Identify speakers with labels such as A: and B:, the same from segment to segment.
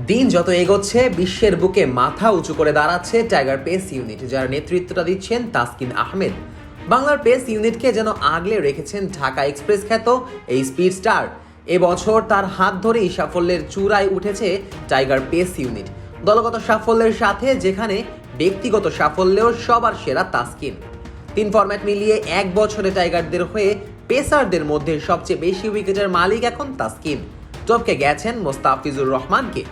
A: দিন যত এগোচ্ছে বিশ্বের বুকে মাথা উঁচু করে দাঁড়াচ্ছে টাইগার পেস ইউনিট, যার নেতৃত্বটা দিচ্ছেন তাসকিন আহমেদ। বাংলার পেস ইউনিটকে যেন আগলে রেখেছেন ঢাকা এক্সপ্রেস খ্যাত এই স্পিড স্টার। এবছর তার হাত ধরেই সাফল্যের চূড়ায় উঠেছে টাইগার পেস ইউনিট। দলগত সাফল্যের সাথে যেখানে ব্যক্তিগত সাফল্যেও সবার সেরা তাসকিন। 3 ফরম্যাট মিলিয়ে এক বছরে টাইগারদের হয়ে পেসারদের মধ্যে সবচেয়ে বেশি উইকেটের মালিক এখন তাসকিন, টপকে গেছেন মোস্তাফিজুর রহমানকে।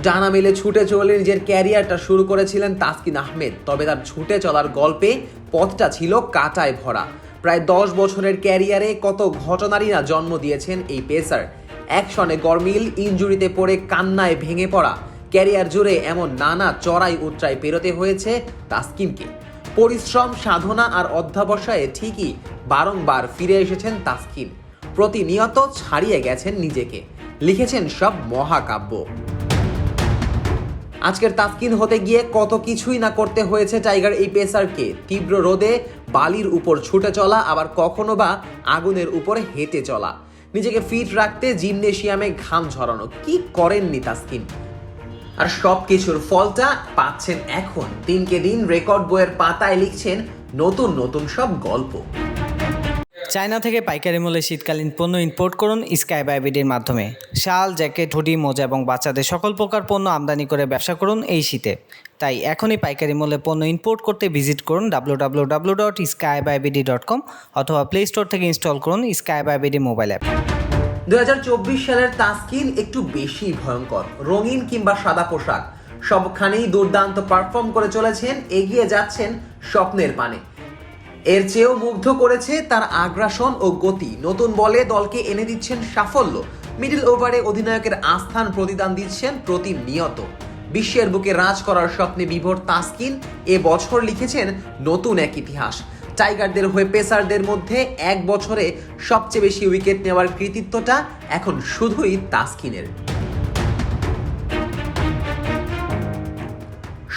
A: ডানা মেলে ছুটে চলে নিজের ক্যারিয়ারটা শুরু করেছিলেন তাসকিন আহমেদ, তবে তার ছুটে চলার গল্পে পথটা ছিল কাঁটায় ভরা। প্রায় 10 বছরের ক্যারিয়ারে কত ঘটনারই না জন্ম দিয়েছেন এই পেসার। অ্যাকশনে গরমিল, ইনজুরিতে পড়ে কান্নায় ভেঙে পড়া, ক্যারিয়ার জুড়ে এমন নানা চড়াই উতরাই পেরোতে হয়েছে তাসকিনকে। পরিশ্রম, সাধনা আর অধ্যাবসায়ে ঠিকই বারংবার ফিরে এসেছেন তাসকিন। প্রতিনিয়ত ছাড়িয়ে গেছেন নিজেকে, লিখেছেন সব মহাকাব্য। আজকের তাসকিন হতে গিয়ে কত কিছুই না করতে হয়েছে টাইগার এই পেসারকে। তীব্র রোদে বালির উপর ছুটে চলা, আবার কখনো বা আগুনের উপরে হেঁটে চলা, নিজেকে ফিট রাখতে জিমনেশিয়ামে ঘাম ঝরানো, কি করেননি তাসকিন। আর সব কিছুর ফলটা পাচ্ছেন এখন। দিনকে দিন রেকর্ড বইয়ের পাতায় লিখছেন নতুন নতুন সব গল্প।
B: চায়না থেকে পাইকারি মূল্যে শীতকালীন পণ্য ইম্পোর্ট করুন স্কাই বাই বিডির মাধ্যমে। শাল, জ্যাকেট, হুডি, মোজা এবং বাচ্চাদের সকল প্রকার পণ্য আমদানি করে ব্যবসা করুন এই শীতে। তাই এখনই পাইকারি মূল্যে পণ্য ইম্পোর্ট করতে ভিজিট করুন www.skybybd.com অথবা প্লে স্টোর থেকে ইনস্টল করুন Sky by BD mobile app.
A: 2024 সালের তাসকিন একটু বেশি ভয়ঙ্কর। রঙিন কিংবা সাদা পোশাক, সবখানেই দুর্দান্ত পারফর্ম করে চলেছেন, এগিয়ে যাচ্ছেন স্বপ্নের পানে। এর চেয়েও মুগ্ধ করেছে তার আগ্রাসন ও গতি। নতুন বলে দলকে এনে দিচ্ছেন সাফল্য। মিডল ওভারে অধিনায়কের আস্থান প্রতিদান দিচ্ছেন প্রতিনিয়ত। বিশ্বের বুকে রাজ করার স্বপ্নে বিভোর তাসকিন এ বছর লিখেছেন নতুন এক ইতিহাস। টাইগারদের হয়ে পেসারদের মধ্যে এক বছরে সবচেয়ে বেশি উইকেট নেওয়ার কৃতিত্বটা এখন শুধুই তাসকিনের।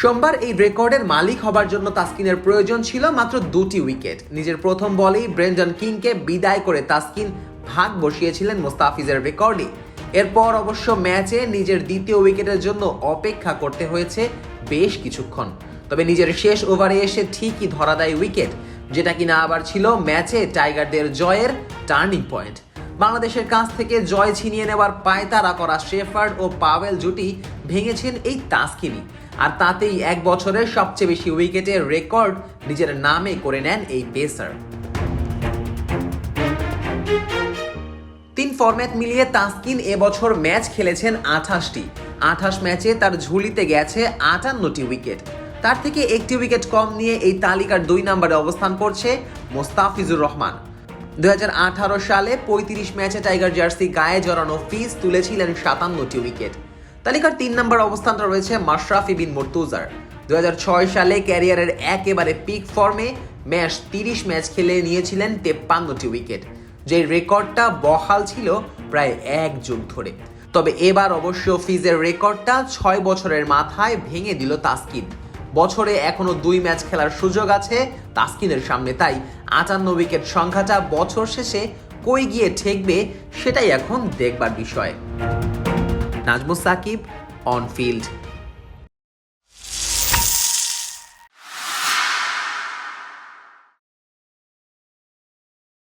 A: সোমবার এই রেকর্ডের মালিক হবার জন্য তাসকিনের প্রয়োজন ছিল মাত্র 2টি উইকেট। নিজের প্রথম বলেই ব্রেন্ডন কিংকে বিদায় করে তাসকিন ভাগ বসিয়েছিলেন মোস্তাফিজের রেকর্ডে। এরপর অবশ্য ম্যাচে নিজের দ্বিতীয় উইকেটের জন্য অপেক্ষা করতে হয়েছে বেশ কিছুক্ষণ। তবে নিজের শেষ ওভারে এসে ঠিকই ধরা দেয় উইকেট, যেটা কিনা আবার ছিল ম্যাচে টাইগারদের জয়ের টার্নিং পয়েন্ট। বাংলাদেশের কাছ থেকে জয় ছিনিয়ে নেওয়ার পায়তারা করা শেফার্ড ও পাওয়েল জুটি ভেঙেছেন এই তাসকিনই। আর তাতেই এক বছরের সবচেয়ে বেশি উইকেটের রেকর্ড নিজের নামে করে নেন এই পেসার। 3 ফরম্যাট মিলিয়ে তাসকিন এবছর ম্যাচ খেলেছেন 28টি। 28 ম্যাচে তার ঝুলিতে গেছে 58টি উইকেট। তার থেকে একটি উইকেট কম নিয়ে এই তালিকার 2 নম্বরে অবস্থান করছে মোস্তাফিজুর রহমান। 2018 সালে 35 ম্যাচে টাইগার জার্সি গায়ে জড়ানো ফিজ তুলেছিলেন 57টি উইকেট। তালিকার 3 নম্বর অবস্থানটা রয়েছে মাশরাফি বিন মুর্তজার। 2006 সালে ক্যারিয়ারের একেবারে পিক ফর্মে 30 ম্যাচ খেলে নিয়েছিলেন 53টি উইকেট, যে রেকর্ডটা বহাল ছিল প্রায় 1 যুগ ধরে। তবে এবার অবশ্য ফিজের রেকর্ডটা 6 বছরের মাথায় ভেঙে দিল তাসকিন। বছরে এখনো 2 ম্যাচ খেলার সুযোগ আছে তাসকিনের সামনে, তাই 58 উইকেট সংখ্যাটা বছর শেষে কই গিয়ে ঠেকবে সেটাই এখন দেখবার বিষয়। Nazmus Sakib, on field.